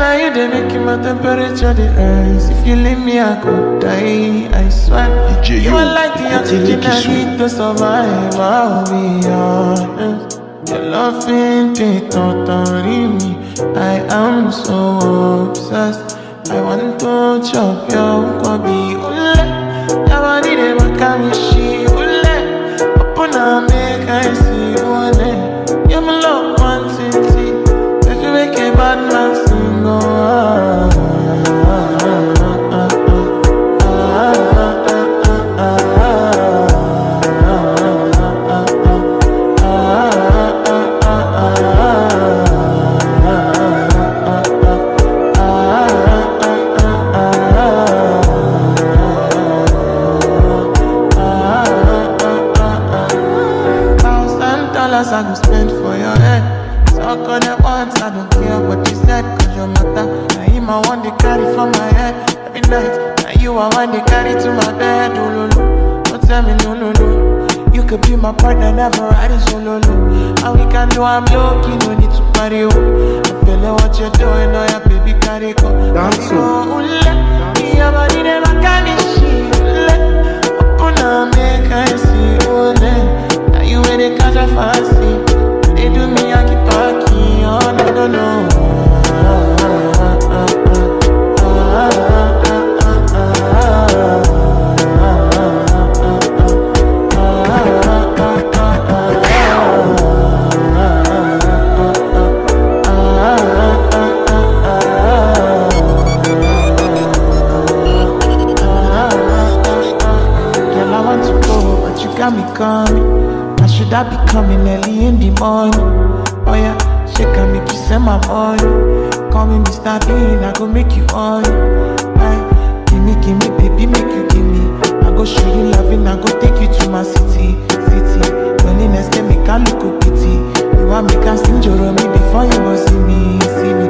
now you they making my temperature the rise. If you leave me, I could die. I swear. You are like the oxygen I need to survive. I'll be honest. Your loving me totally me. I am so obsessed. I want to chop your kobe. Ule, your body they make me she. Ule, open up make I see. Ule, you're my love one city. If you make a bad man sing, oh. I go spend for your head. Talk on it once, I don't care what you said. Cause your matter, now him I want to carry from my head. Every night, now you I want to carry to my bed. Oh, no, no, don't tell me no, no, no. You could be my partner, never riding solo, no. And we can do, I'm low-key, no need to party, oh. I feel like what you're doing, oh yeah, baby, carry go. Dance, oh, your body never can be shit. Open up, make I see, oh, now you when they catch a fancy, they do me I keep talking, oh no no no. Girl, I want to go, but you got me coming. Should I be coming early in the morning? Oh yeah, she can make you send my money. Call me Mr. Bean, I go make you on. Hey, give me, baby, make you give me. I go show you loving, I go take you to my city. Loneliness can make a look pity. You want me can sing Joromi before you go see me.